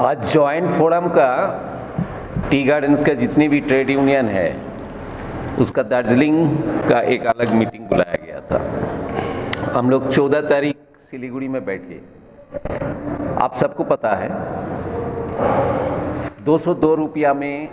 आज joint forum का tea gardens का जितनी भी ट्रेड यूनियन है उसका दार्जिलिंग का एक अलग मीटिंग बुलाया गया था। हम लोग 14 तारीख सिलीगुड़ी में बैठे। आप सबको पता है 202 रुपया में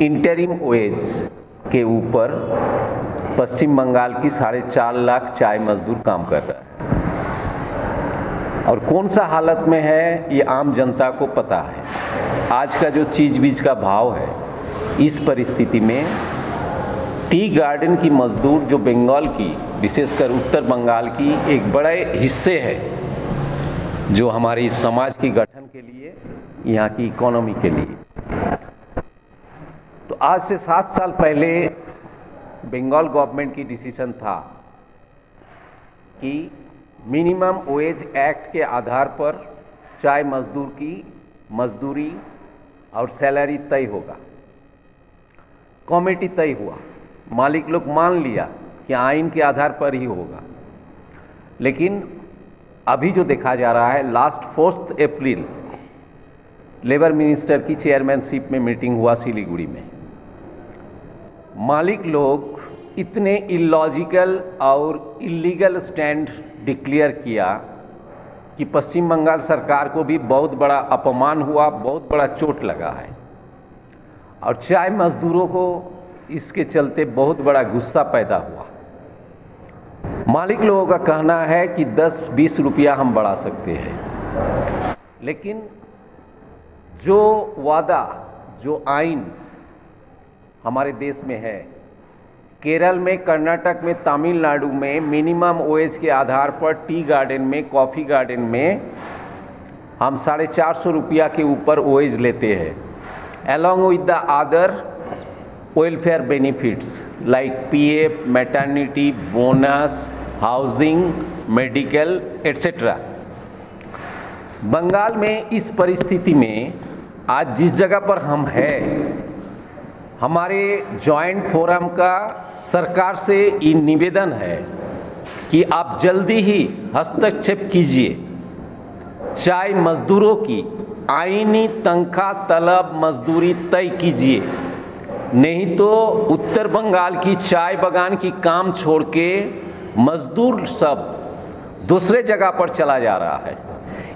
इंटरिम वेज के ऊपर पश्चिम बंगाल की 4.5 लाख चाय मजदूर काम कर रहा है और कौन सा हालत में है ये आम जनता को पता है। आज का जो चीज बीज का भाव है, इस परिस्थिति में टी गार्डन की मजदूर जो बंगाल की, विशेषकर उत्तर बंगाल की एक बड़े हिस्से है जो हमारे इस समाज की गठन के लिए, यहाँ की इकोनॉमी के लिए। तो आज से 7 साल पहले बंगाल गवर्नमेंट की डिसीजन था कि मिनिमम वेज एक्ट के आधार पर चाय मजदूर की मजदूरी और सैलरी तय होगा। कमेटी तय हुआ, मालिक लोग मान लिया कि आइन के आधार पर ही होगा। लेकिन अभी जो देखा जा रहा है, लास्ट 4 अप्रैल लेबर मिनिस्टर की चेयरमैनशिप में मीटिंग हुआ सिलीगुड़ी में। मालिक लोग इतने इलॉजिकल और इलीगल स्टैंड डिक्लेयर किया कि पश्चिम बंगाल सरकार को भी बहुत बड़ा अपमान हुआ, बहुत बड़ा चोट लगा है और चाय मजदूरों को इसके चलते बहुत बड़ा गुस्सा पैदा हुआ। मालिक लोगों का कहना है कि 10-20 रुपया हम बढ़ा सकते हैं, लेकिन जो वादा, जो आइन हमारे देश में है, केरल में, कर्नाटक में, तमिलनाडु में मिनिमम वेज के आधार पर टी गार्डन में, कॉफ़ी गार्डन में हम 450 रुपया के ऊपर वेज लेते हैं, along with the other welfare benefits like PF, maternity, bonus, housing, medical etcetera. Bengal में इस परिस्थिति में आज जिस जगह पर हम हैं, हमारे जॉइंट फोरम का सरकार से ये निवेदन है कि आप जल्दी ही हस्तक्षेप कीजिए, चाय मजदूरों की आईनी तनख्वाह तलब मजदूरी तय कीजिए, नहीं तो उत्तर बंगाल की चाय बागान की काम छोड़ के मजदूर सब दूसरे जगह पर चला जा रहा है।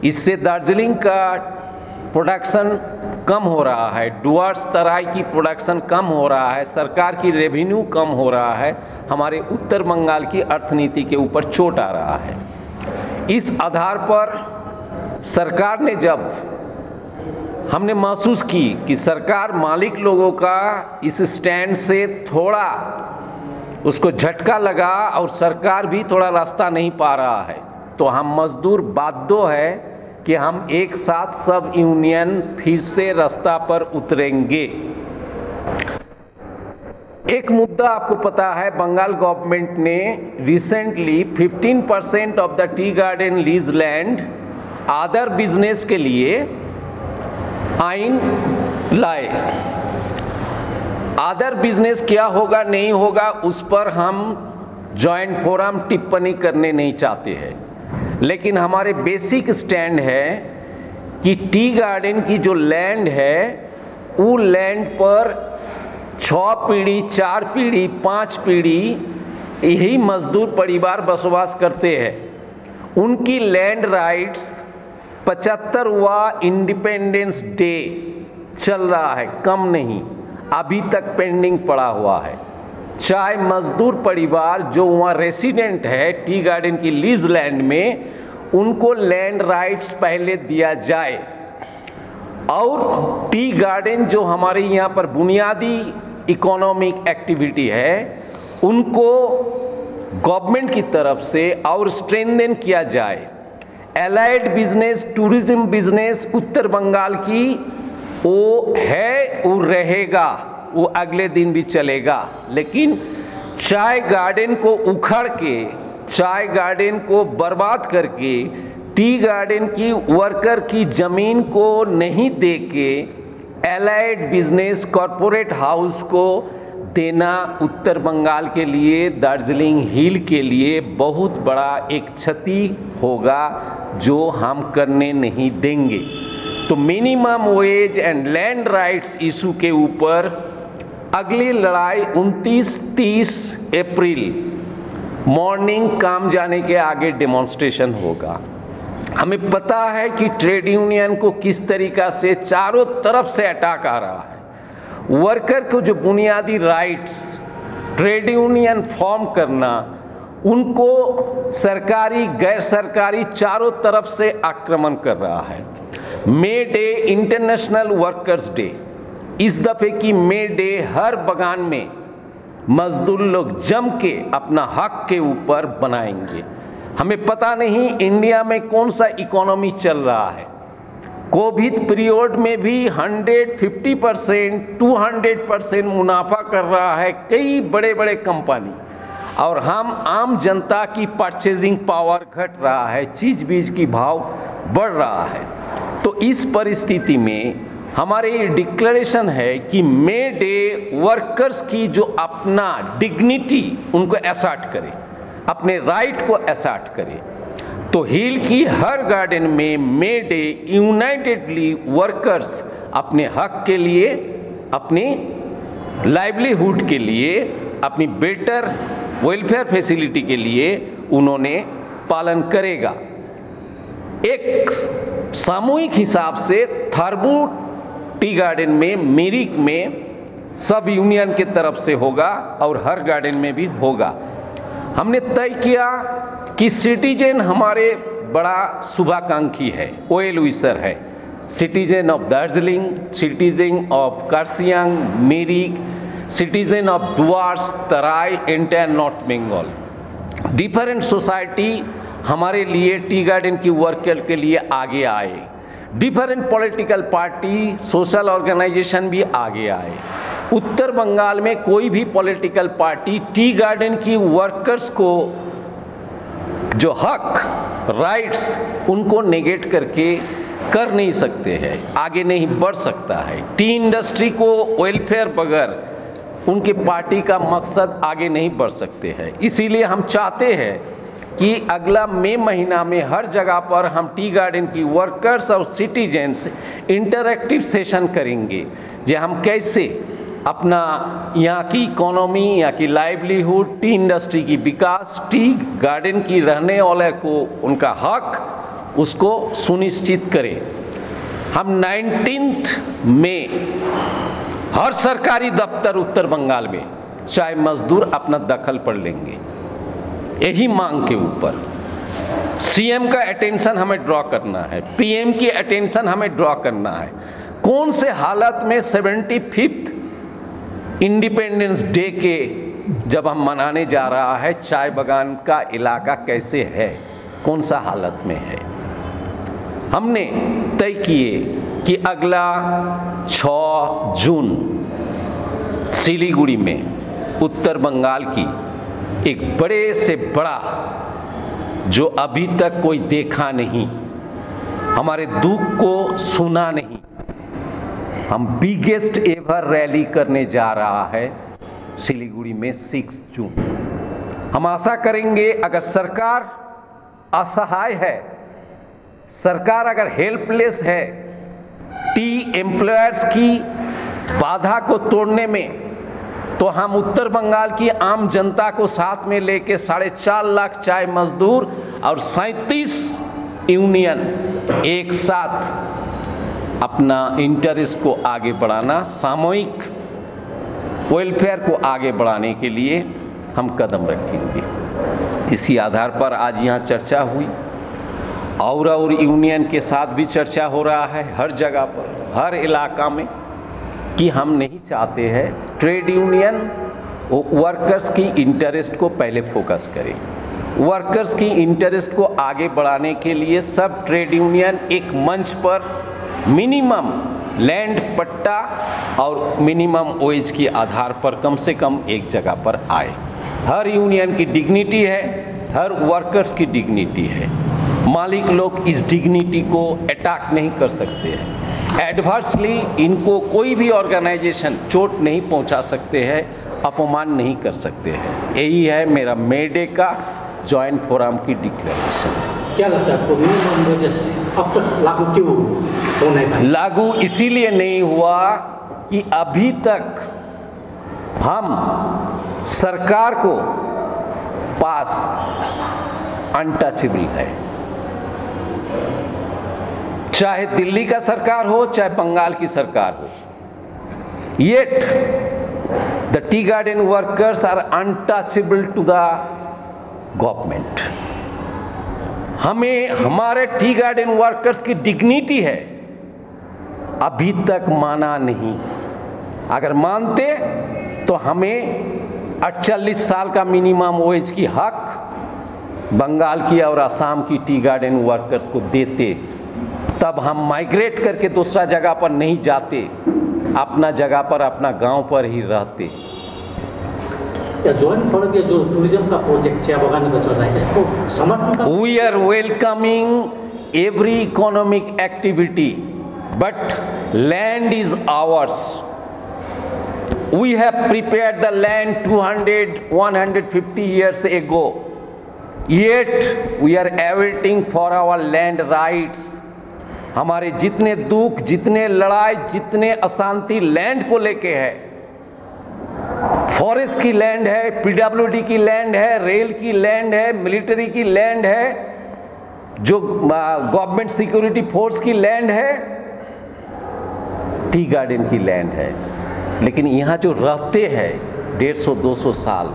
इससे दार्जिलिंग का प्रोडक्शन कम हो रहा है, डुअर्स तराई की प्रोडक्शन कम हो रहा है, सरकार की रेवेन्यू कम हो रहा है, हमारे उत्तर बंगाल की अर्थनीति के ऊपर चोट आ रहा है। इस आधार पर सरकार ने, जब हमने महसूस की कि सरकार मालिक लोगों का इस स्टैंड से थोड़ा उसको झटका लगा और सरकार भी थोड़ा रास्ता नहीं पा रहा है, तो हम मजदूर बाध्य है कि हम एक साथ सब यूनियन फिर से रास्ता पर उतरेंगे। एक मुद्दा आपको पता है, बंगाल गवर्नमेंट ने recently 15% of the tea garden lease land other business के लिए आइन लाए। अदर बिजनेस क्या होगा नहीं होगा उस पर हम जॉइंट फोरम टिप्पणी करने नहीं चाहते हैं, लेकिन हमारे बेसिक स्टैंड है कि टी गार्डन की जो लैंड है, वो लैंड पर 6 पीढ़ी, 4 पीढ़ी, 5 पीढ़ी यही मजदूर परिवार बसवास करते हैं। उनकी लैंड राइट्स 75वां इंडिपेंडेंस डे चल रहा है, कम नहीं, अभी तक पेंडिंग पड़ा हुआ है। चाय मजदूर परिवार जो वहाँ रेसिडेंट है टी गार्डन की लीज लैंड में, उनको लैंड राइट्स पहले दिया जाए और टी गार्डन जो हमारे यहाँ पर बुनियादी इकोनॉमिक एक्टिविटी है, उनको गवर्नमेंट की तरफ से और स्ट्रेंथन किया जाए। एलाइड बिजनेस, टूरिज्म बिजनेस उत्तर बंगाल की वो है, वो रहेगा, वो अगले दिन भी चलेगा, लेकिन चाय गार्डन को उखाड़ के, चाय गार्डन को बर्बाद करके, टी गार्डन की वर्कर की जमीन को नहीं दे के एलाइड बिजनेस कॉरपोरेट हाउस को देना उत्तर बंगाल के लिए, दार्जिलिंग हिल के लिए बहुत बड़ा एक क्षति होगा जो हम करने नहीं देंगे। तो minimum wage and land rights issue के ऊपर अगली लड़ाई 29-30 अप्रैल मॉर्निंग काम जाने के आगे डेमोन्स्ट्रेशन होगा। हमें पता है कि ट्रेड यूनियन को किस तरीका से चारों तरफ से अटैक आ रहा है। वर्कर को जो बुनियादी राइट्स, ट्रेड यूनियन फॉर्म करना, उनको सरकारी गैर सरकारी चारों तरफ से आक्रमण कर रहा है। मे डे, इंटरनेशनल वर्कर्स डे, इस दफे की मे डे हर बगान में मजदूर लोग जम के अपना हक के ऊपर बनाएंगे। हमें पता नहीं इंडिया में कौन सा इकोनॉमी चल रहा है। कोविड पीरियड में भी 150%, 200% मुनाफा कर रहा है कई बड़े बड़े कंपनी, और हम आम जनता की परचेजिंग पावर घट रहा है, चीज बीज की भाव बढ़ रहा है। तो इस परिस्थिति में हमारे ये डिक्लेरेशन है कि मे डे वर्कर्स की जो अपना डिग्निटी उनको असर्ट करे, अपने राइट को असर्ट करे। तो हिल की हर गार्डन में मे डे यूनाइटेडली वर्कर्स अपने हक के लिए, अपने लाइवलीहुड के लिए, अपनी बेटर वेलफेयर फैसिलिटी के लिए उन्होंने पालन करेगा। एक सामूहिक हिसाब से थर्मो टी गार्डन में, मिरिक में सब यूनियन के तरफ से होगा और हर गार्डन में भी होगा। हमने तय किया कि सिटीजन हमारे बड़ा शुभाकांक्षी है, ओएल विसर है, citizen of Darjeeling, citizen of Kurseong, Mirik, citizen of Dooars, Terai, entire north Bengal. Different society हमारे लिए टी गार्डन की वर्कर के लिए आगे आए। Different political party, social organisation भी आगे आए। उत्तर बंगाल में कोई भी पॉलिटिकल पार्टी टी गार्डन की वर्कर्स को जो हक, राइट्स, उनको नेगेट करके कर नहीं सकते हैं, आगे नहीं बढ़ सकता है। टी इंडस्ट्री को वेलफेयर बगैर उनके पार्टी का मकसद आगे नहीं बढ़ सकते हैं। इसीलिए हम चाहते हैं कि अगला मई महीना में हर जगह पर हम टी गार्डन की वर्कर्स और सिटीजन्स इंटरैक्टिव सेशन करेंगे, जो हम कैसे अपना यहाँ की इकोनॉमी, यहाँ की लाइवलीहुड, टी इंडस्ट्री की विकास, टी गार्डन की रहने वाले को उनका हक, उसको सुनिश्चित करें। हम 19 मई हर सरकारी दफ्तर उत्तर बंगाल में चाहे मजदूर अपना दखल पर लेंगे, यही मांग के ऊपर। सीएम का अटेंशन हमें ड्रॉ करना है, पीएम की अटेंशन हमें ड्रॉ करना है। कौन से हालत में 75th इंडिपेंडेंस डे के जब हम मनाने जा रहा है, चाय बागान का इलाका कैसे है, कौन सा हालत में है। हमने तय किए कि अगला 6 जून सिलीगुड़ी में उत्तर बंगाल की एक बड़े से बड़ा, जो अभी तक कोई देखा नहीं, हमारे दुख को सुना नहीं, हम बिगेस्ट एवर रैली करने जा रहा है सिलीगुड़ी में 6 जून। हम आशा करेंगे अगर सरकार असहाय है, सरकार अगर हेल्पलेस है टी एम्प्लॉयर्स की बाधा को तोड़ने में, तो हम उत्तर बंगाल की आम जनता को साथ में लेके 4.5 लाख चाय मजदूर और 37 यूनियन एक साथ अपना इंटरेस्ट को आगे बढ़ाना, सामूहिक वेलफेयर को आगे बढ़ाने के लिए हम कदम रखेंगे। इसी आधार पर आज यहाँ चर्चा हुई और यूनियन के साथ भी चर्चा हो रहा है हर जगह पर, हर इलाका में, कि हम नहीं चाहते हैं ट्रेड यूनियन वर्कर्स की इंटरेस्ट को पहले फोकस करें। वर्कर्स की इंटरेस्ट को आगे बढ़ाने के लिए सब ट्रेड यूनियन एक मंच पर मिनिमम लैंड पट्टा और मिनिमम वेज के आधार पर कम से कम एक जगह पर आए। हर यूनियन की डिग्निटी है, हर वर्कर्स की डिग्निटी है। मालिक लोग इस डिग्निटी को अटैक नहीं कर सकते हैं। एडवर्सली इनको कोई भी ऑर्गेनाइजेशन चोट नहीं पहुंचा सकते हैं, अपमान नहीं कर सकते हैं। यही है मेरा मे डे का जॉइंट फोरम की डिक्लेरेशन। क्या लगता है आपको मिनिमम वेजेस अब तक लागू क्यों हो नहीं पाई? लागू इसीलिए नहीं हुआ कि अभी तक हम सरकार को पास अनटचेबल है, चाहे दिल्ली का सरकार हो चाहे बंगाल की सरकार हो, yet the tea garden workers are untouchable to the government. हमें हमारे टी गार्डन वर्कर्स की डिग्निटी है अभी तक माना नहीं। अगर मानते तो हमें 48 साल का मिनिमम वेज की हक बंगाल की और असम की टी गार्डन वर्कर्स को देते, तब हम माइग्रेट करके दूसरा जगह पर नहीं जाते, अपना जगह पर अपना गांव पर ही रहते। जॉइंट फोरम या जो टूरिज्म का प्रोजेक्ट चाय बगान का चल रहा है, इसको समर्थन का? We are welcoming every economic activity, but land is ours. We have prepared the land 200-150 years ago, yet we are awaiting for our land rights. हमारे जितने दुख, जितने लड़ाई, जितने अशांति लैंड को लेके है, फॉरेस्ट की लैंड है, पीडब्ल्यूडी की लैंड है, रेल की लैंड है, मिलिट्री की लैंड है, जो गवर्नमेंट सिक्योरिटी फोर्स की लैंड है, टी गार्डन की लैंड है। लेकिन यहाँ जो रहते हैं 150-200 साल,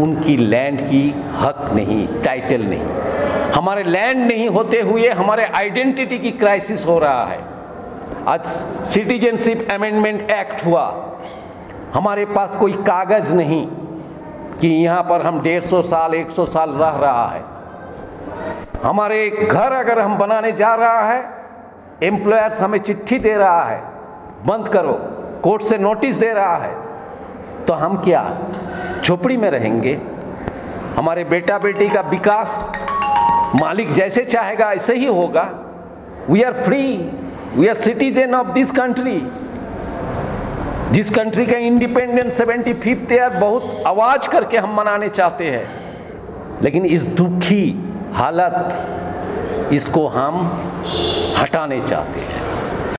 उनकी लैंड की हक नहीं, टाइटल नहीं। हमारे लैंड नहीं होते हुए हमारे आइडेंटिटी की क्राइसिस हो रहा है। आज सिटीजनशिप अमेंडमेंट एक्ट हुआ, हमारे पास कोई कागज नहीं कि यहाँ पर हम 150 साल 100 साल रह रहा है। हमारे घर अगर हम बनाने जा रहा है, एम्प्लॉयर्स हमें चिट्ठी दे रहा है बंद करो, कोर्ट से नोटिस दे रहा है, तो हम क्या झोपड़ी में रहेंगे? हमारे बेटा बेटी का विकास मालिक जैसे चाहेगा ऐसे ही होगा। We are free, we are citizen of this country. जिस कंट्री का इंडिपेंडेंस 75th ईयर बहुत आवाज करके हम मनाने चाहते हैं, लेकिन इस दुखी हालत इसको हम हटाने चाहते हैं।